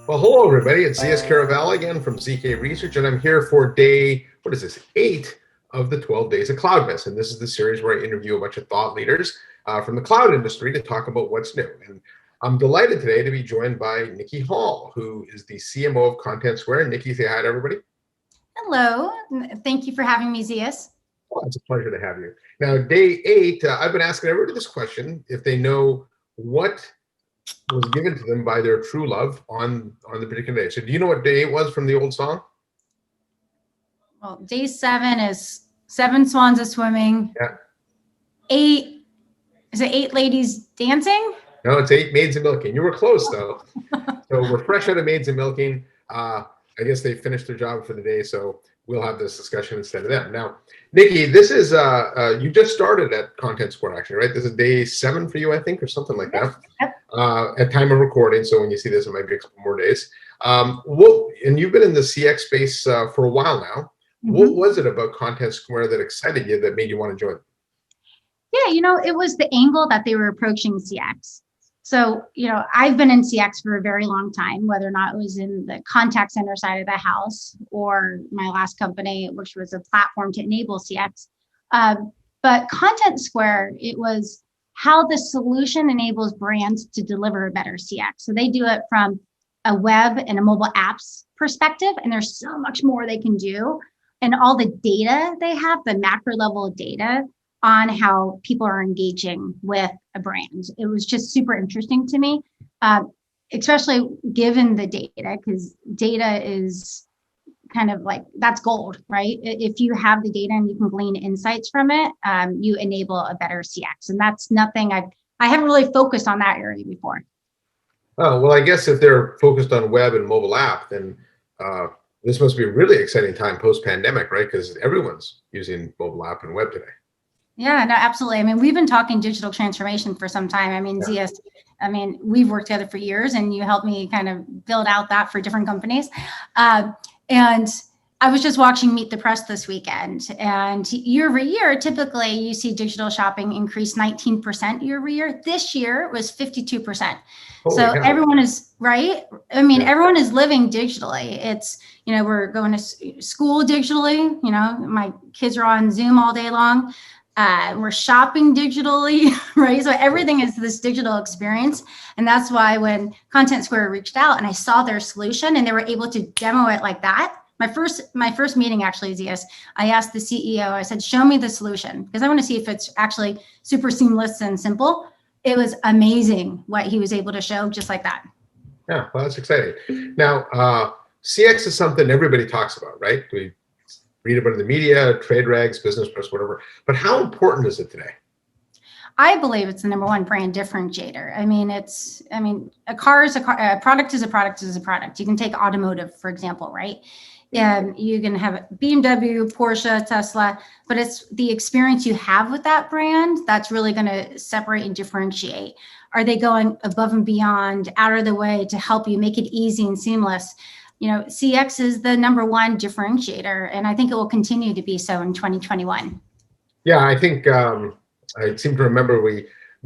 Well, hello, everybody. It's Zeus Kerravala again from ZK Research, and I'm here for day, what is this, 8 of the 12 Days of Cloudmas. And this is the series where I interview a bunch of thought leaders from the cloud industry to talk about what's new. And I'm delighted today to be joined by Niki Hall, who is the CMO of Content Square. Niki, say hi to everybody. Hello. Thank you for having me, Zeus. Well, it's a pleasure to have you. Now, day 8, I've been asking everybody this question, if they know what was given to them by their true love on the particular day. So do you know what day 8 was from the old song? Well, day 7 is 7 swans a swimming. Yeah. 8, is it 8 ladies dancing? No, it's 8 maids and milking. You were close though. So we're fresh out of maids and milking. I guess they finished their job for the day, so we'll have this discussion instead of them. Now, Niki, this is you just started at Content Square, actually, right? This is day 7 for you, I think, or something like that. Yep. At time of recording, so when you see this, it might be a couple more days. And you've been in the CX space for a while now. Mm-hmm. What was it about Content Square that excited you, that made you want to join? Yeah, it was the angle that they were approaching CX. So, I've been in CX for a very long time, whether or not it was in the contact center side of the house or my last company, which was a platform to enable CX. But Content Square, it was how the solution enables brands to deliver a better CX. So they do it from a web and a mobile apps perspective, and there's so much more they can do. And all the data they have, the macro level data on how people are engaging with a brand. It was just super interesting to me, especially given the data, because data is kind of like, that's gold, right? If you have the data and you can glean insights from it, you enable a better CX. And that's nothing I haven't really focused on that area before. Oh, well, I guess if they're focused on web and mobile app, then this must be a really exciting time post-pandemic, right? Because everyone's using mobile app and web today. Yeah, no, absolutely. I mean, we've been talking digital transformation for some time. I mean, Yeah. Zeus, we've worked together for years, and you helped me kind of build out that for different companies. And I was just watching Meet the Press this weekend, and year over year, typically you see digital shopping increase 19% year over year. This year it was 52%. Holy so cow. Everyone is, right? I mean, everyone is living digitally. It's, we're going to school digitally. My kids are on Zoom all day long. We're shopping digitally, right? So everything is this digital experience. And that's why when Content Square reached out and I saw their solution and they were able to demo it like that, my first meeting actually, Zeus, I asked the CEO, I said, show me the solution, because I want to see if it's actually super seamless and simple. It was amazing what he was able to show, just like that. Yeah, well, that's exciting. Now, CX is something everybody talks about, right? We read about it in the media, trade rags, business press, whatever. But how important is it today? I believe it's the number one brand differentiator. A car is a car, a product is a product is a product. You can take automotive, for example, right? You can have BMW, Porsche, Tesla, but it's the experience you have with that brand that's really going to separate and differentiate. Are they going above and beyond, out of the way to help you, make it easy and seamless? CX is the number one differentiator, and I think it will continue to be so in 2021. Yeah, I think I seem to remember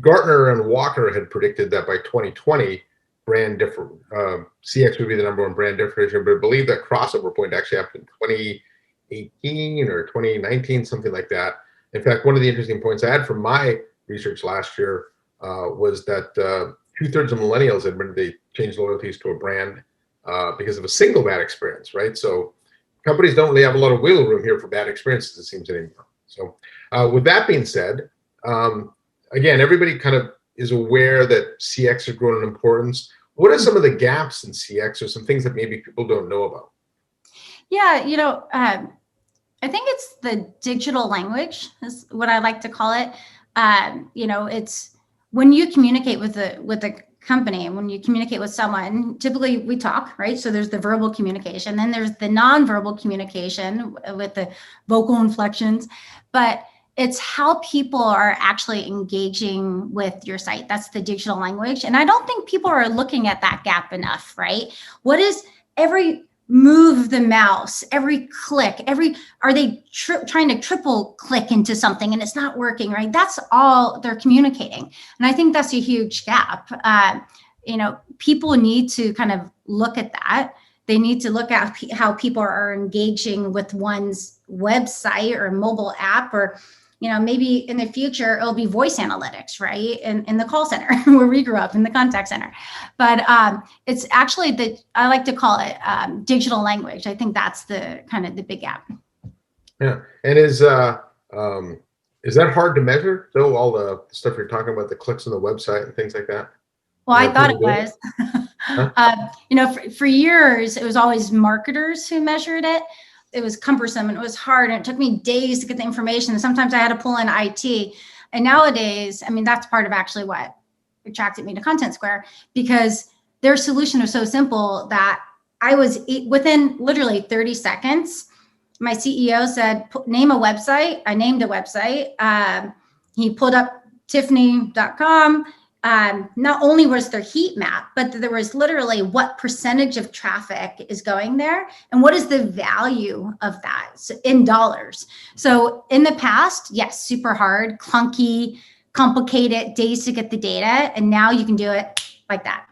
Gartner and Walker had predicted that by 2020, CX would be the number one brand differentiator, but I believe that crossover point actually happened in 2018 or 2019, something like that. In fact, one of the interesting points I had from my research last year was that 2/3 of millennials admitted they changed loyalties to a brand because of a single bad experience, right? So companies don't really have a lot of wiggle room here for bad experiences, it seems anymore. So with that being said, again, everybody kind of is aware that CX has grown in importance. What are some of the gaps in CX, or some things that maybe people don't know about? Yeah, I think it's the digital language is what I like to call it. It's when you communicate with a company, and when you communicate with someone, typically we talk, right? So there's the verbal communication, then there's the nonverbal communication with the vocal inflections, but it's how people are actually engaging with your site. That's the digital language. And I don't think people are looking at that gap enough, right? What is every move of the mouse, every click, are they trying to triple click into something and it's not working, right? That's all they're communicating. And I think that's a huge gap. people need to kind of look at that. They need to look at how people are engaging with one's website or mobile app, or maybe in the future it'll be voice analytics, right? In the call center where we grew up, in the contact center. But it's actually I like to call it digital language. I think that's the kind of the big gap. Yeah, and is that hard to measure? So all the stuff you're talking about, the clicks on the website and things like that. Well, I thought it was. Huh? For years it was always marketers who measured it. It was cumbersome and it was hard, and it took me days to get the information. Sometimes I had to pull in IT. And nowadays, I mean, that's part of actually what attracted me to Content Square, because their solution was so simple that I was within literally 30 seconds. My CEO said, name a website. I named a website. He pulled up Tiffany.com. Not only was there heat map, but there was literally what percentage of traffic is going there and what is the value of that in dollars. So in the past, yes, super hard, clunky, complicated, days to get the data. And now you can do it like that.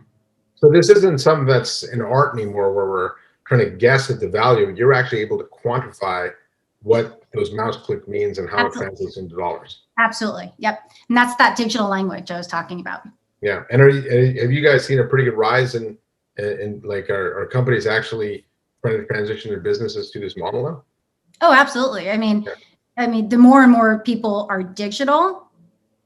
So this isn't something that's an art anymore where we're trying to guess at the value. You're actually able to quantify what those mouse click means and how Absolutely. It translates into dollars. Absolutely. Yep. And that's that digital language I was talking about. Yeah. And have you guys seen a pretty good rise in like our companies actually trying to transition their businesses to this model now? Oh, absolutely. I mean, the more and more people are digital,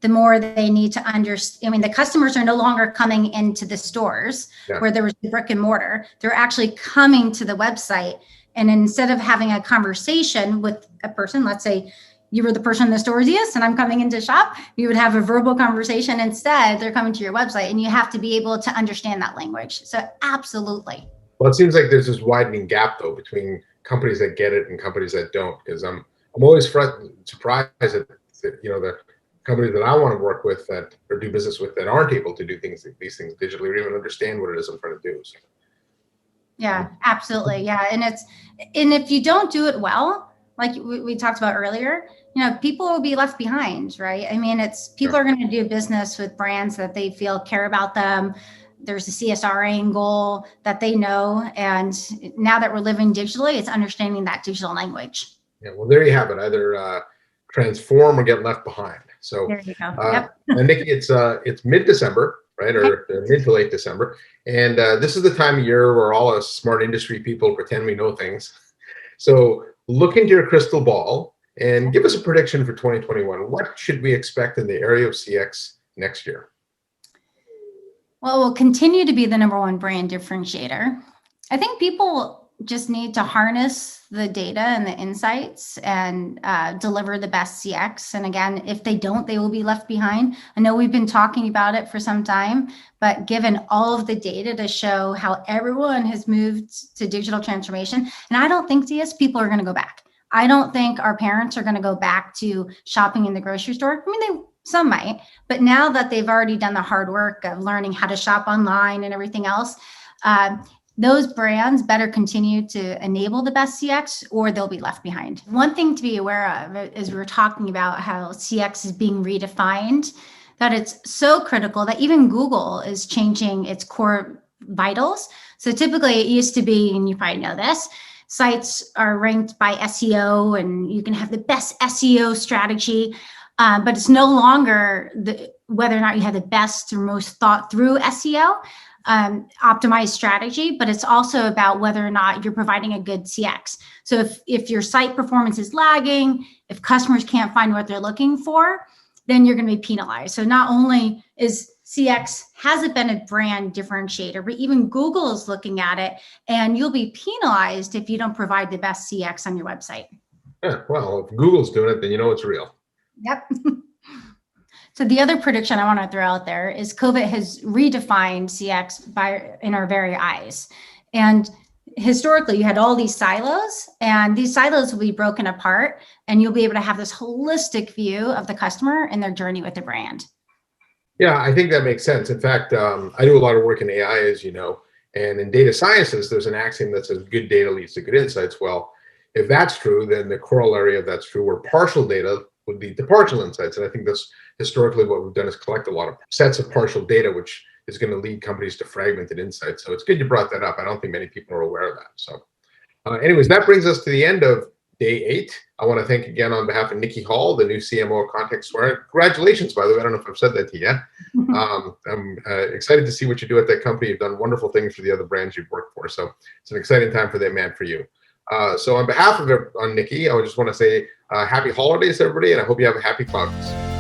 the more they need to understand. I mean, the customers are no longer coming into the stores where there was the brick and mortar. They're actually coming to the website. And instead of having a conversation with a person, let's say you were the person in the store, yes, and I'm coming into shop, you would have a verbal conversation. Instead, they're coming to your website, and you have to be able to understand that language. So absolutely. Well, it seems like there's this widening gap though between companies that get it and companies that don't, because I'm always surprised that the companies that I want to work with that or do business with that aren't able to do these things digitally or even understand what it is I'm trying to do. So. Yeah, absolutely. Yeah. And if you don't do it well, like we talked about earlier, people will be left behind, right? I mean, people are going to do business with brands that they feel care about them. There's a CSR angle that they know. And now that we're living digitally, it's understanding that digital language. Yeah. Well, there you have it. Either transform or get left behind. So there you go. Yep. And Niki, it's mid-December, right? Or mid to late December. And this is the time of year where all us smart industry people pretend we know things. So look into your crystal ball and give us a prediction for 2021. What should we expect in the area of CX next year? Well, we'll continue to be the #1 brand differentiator. I think people just need to harness the data and the insights and deliver the best CX. And again, if they don't, they will be left behind. I know we've been talking about it for some time, but given all of the data to show how everyone has moved to digital transformation, and I don't think people are going to go back. I don't think our parents are going to go back to shopping in the grocery store. I mean, some might, but now that they've already done the hard work of learning how to shop online and everything else, those brands better continue to enable the best CX or they'll be left behind. One thing to be aware of is we were talking about how CX is being redefined, that it's so critical that even Google is changing its core vitals. So typically it used to be, and you probably know this, sites are ranked by SEO and you can have the best SEO strategy, but it's no longer whether or not you have the best or most thought through SEO. Optimized strategy, but it's also about whether or not you're providing a good CX. So if your site performance is lagging, if customers can't find what they're looking for, then you're going to be penalized. So not only is CX hasn't been a brand differentiator, but even Google is looking at it, and you'll be penalized if you don't provide the best CX on your website. Yeah, well, if Google's doing it, then you know it's real. Yep. So the other prediction I want to throw out there is COVID has redefined CX in our very eyes. And historically, you had all these silos, and these silos will be broken apart, and you'll be able to have this holistic view of the customer and their journey with the brand. Yeah, I think that makes sense. In fact, I do a lot of work in AI, as you know, and in data sciences, there's an axiom that says good data leads to good insights. Well, if that's true, then the corollary of that's true, where partial data would lead to partial insights. And I think that's historically what we've done is collect a lot of sets of partial data, which is going to lead companies to fragmented insights. So it's good you brought that up. I don't think many people are aware of that. So anyways, that brings us to the end of day 8. I want to thank again on behalf of Niki Hall, the new CMO of Context Square. Congratulations, by the way. I don't know if I've said that to you yet. I'm excited to see what you do at that company. You've done wonderful things for the other brands you've worked for. So it's an exciting time for them and for you. So on behalf of Niki, I just want to say happy holidays, everybody, and I hope you have a happy Cloudmas.